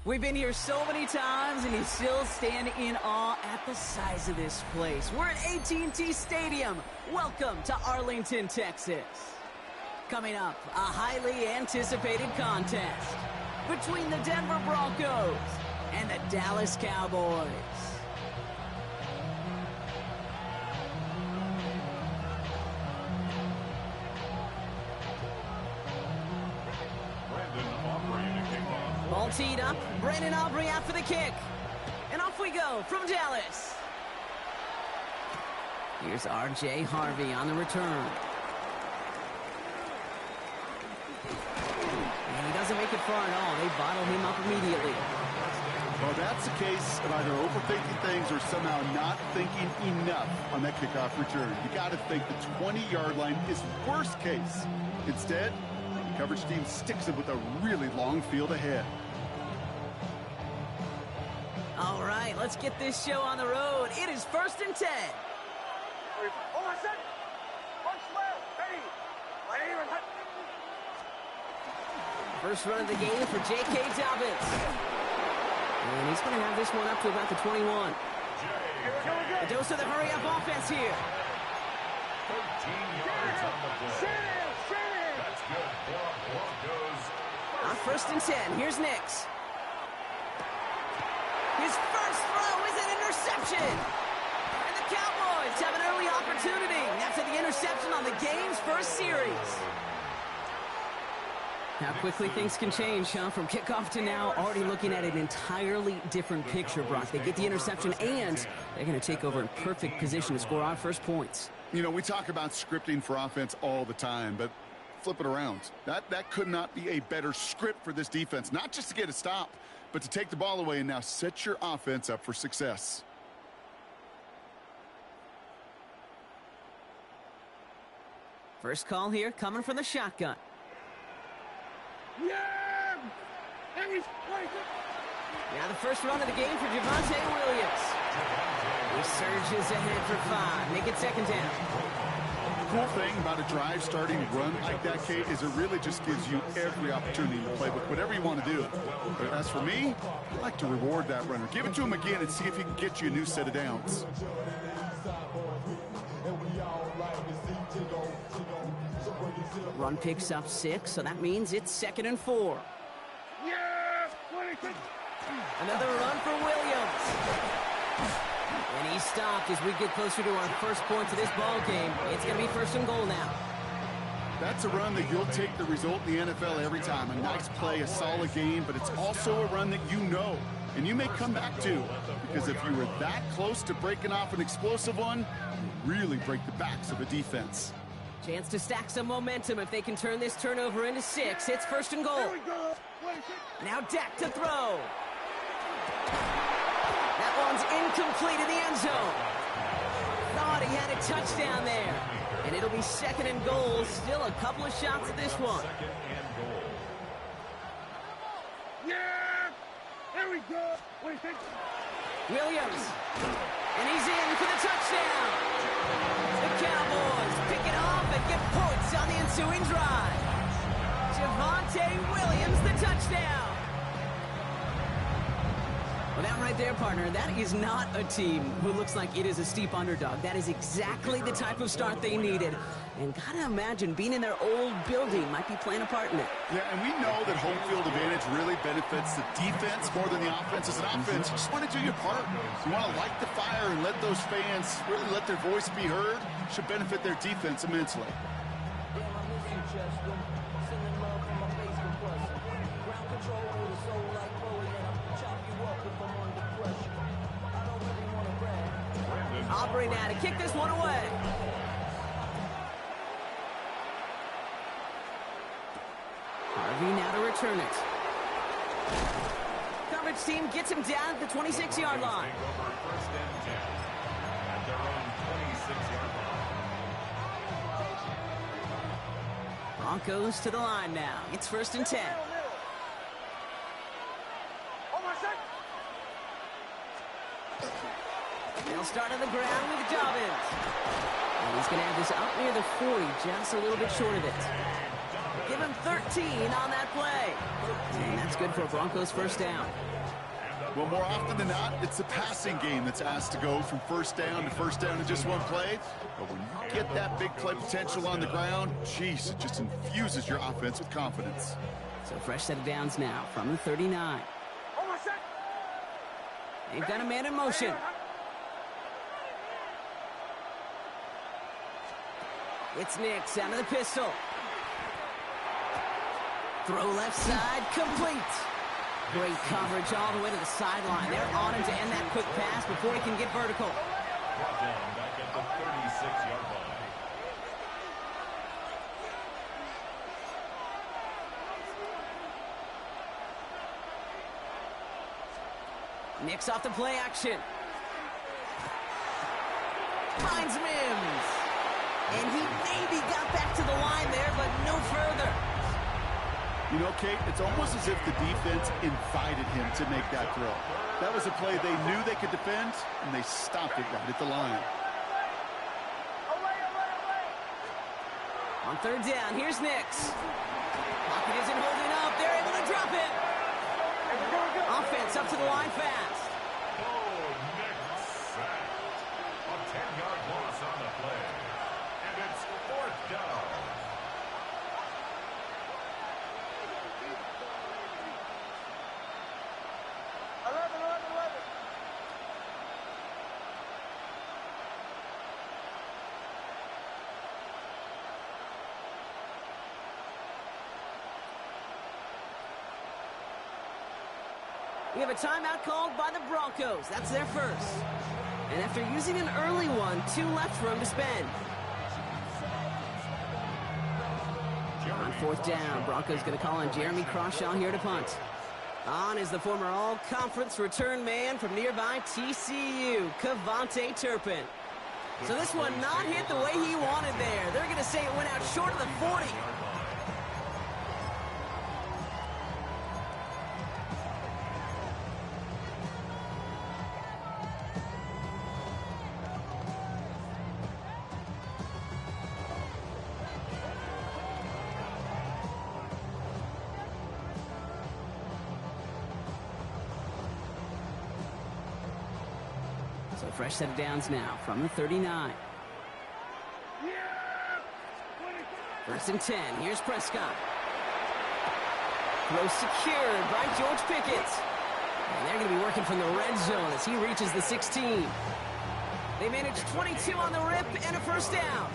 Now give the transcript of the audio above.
We've been here so many times, and you still stand in awe at the size of this place. We're at AT&T Stadium. Welcome to Arlington, Texas. Coming up, a highly anticipated contest between the Denver Broncos and the Dallas Cowboys. Ball teed up. Brandon Aubrey out for the kick. And off we go from Dallas. Here's R.J. Harvey on the return. And he doesn't make it far at all. They bottle him up immediately. Well, that's a case of either overthinking things or somehow not thinking enough on that kickoff return. You got to think the 20-yard line is worst case. Instead, the coverage team sticks it with a really long field ahead. All right, let's get this show on the road. It is 1st and 10. First run of the game for J.K. Dobbins. And he's going to have this one up to about the 21. A dose of the hurry-up offense here. 13 yards on the play. That's good for Broncos. On 1st and 10, here's Nix. His first throw is an interception. And the Cowboys have an early opportunity after the interception on the game's first series. How quickly things can change, huh? From kickoff to now, already looking at an entirely different picture, Brock. They get the interception, and they're going to take over in perfect position to score our first points. You know, we talk about scripting for offense all the time, but flip it around. That could not be a better script for this defense, not just to get a stop, but to take the ball away and now set your offense up for success. First call here coming from the shotgun. Now the first run of the game for Javonte Williams. He surges ahead for 5. Make it 2nd down. The cool thing about a drive starting run like that, Kate, is it really just gives you every opportunity to play with whatever you want to do. But as for me, I like to reward that runner. Give it to him again and see if he can get you a new set of downs. Run picks up 6, so that means it's 2nd and 4. Another run for Williams. And he stopped as we get closer to our first point to this ball game. It's going to be 1st and goal now. That's a run that you'll take the result in the NFL every time. A nice play, a solid game, but it's also a run that you know, and you may come back to. Because if you were that close to breaking off an explosive one, you really break the backs of a defense. Chance to stack some momentum if they can turn this turnover into 6. It's 1st and goal. Now Dak to throw. That one's incomplete in the end zone. Thought he had a touchdown there. And it'll be 2nd and goal. Still a couple of shots at this one. There we go. Williams. And he's in for the touchdown. The Cowboys pick it off and get points on the ensuing drive. Javonte Williams, the touchdown. Well, that right there, partner, that is not a team who looks like it is a steep underdog. That is exactly the type of start they needed. And gotta imagine being in their old building might be playing a part in it. Yeah, and we know that home field advantage really benefits the defense more than the offense. As an offense, you just want to do your part. You want to light the fire and let those fans really let their voice be heard. Should benefit their defense immensely. Aubrey now to kick this one away. Harvey now to return it. Coverage team gets him down at the 26-yard line. Broncos to the line now. It's 1st and 10. They'll start on the ground with Dobbins. And he's going to have this up near the 40, just a little bit short of it. Give him 13 on that play. And that's good for a Broncos first down. Well, more often than not, it's the passing game that's asked to go from first down in just one play. But when you get that big play potential on the ground, geez, it just infuses your offense with confidence. So fresh set of downs now from the 39. They've got a man in motion. It's Nix out of the pistol. Throw left side, complete. Great coverage all the way to the sideline. They're on him to end that quick pass before he can get vertical. Brought down back at the 36-yard line. Nix off the play action. Finds Mims. And he maybe got back to the line there, but no further. You know, Kate, it's almost as if the defense invited him to make that throw. That was a play they knew they could defend, and they stopped it right at the line. On third down, here's Nix. Pocket isn't holding up. They're able to drop it. Offense up to the line fast. Oh, Nix sacked. A 10-yard loss on the play. And it's fourth down. We have a timeout called by the Broncos. That's their first. And after using an early one, 2 left for him to spend. On fourth down, Broncos going to call on Jeremy Crawshaw here to punt. On is the former all-conference return man from nearby TCU, Kavontae Turpin. So this one not hit the way he wanted there. They're going to say it went out short of the 40. So fresh set of downs now from the 39. First and 10. Here's Prescott. Throw secured by George Pickett. And they're going to be working from the red zone as he reaches the 16. They managed 22 on the rip and a first down.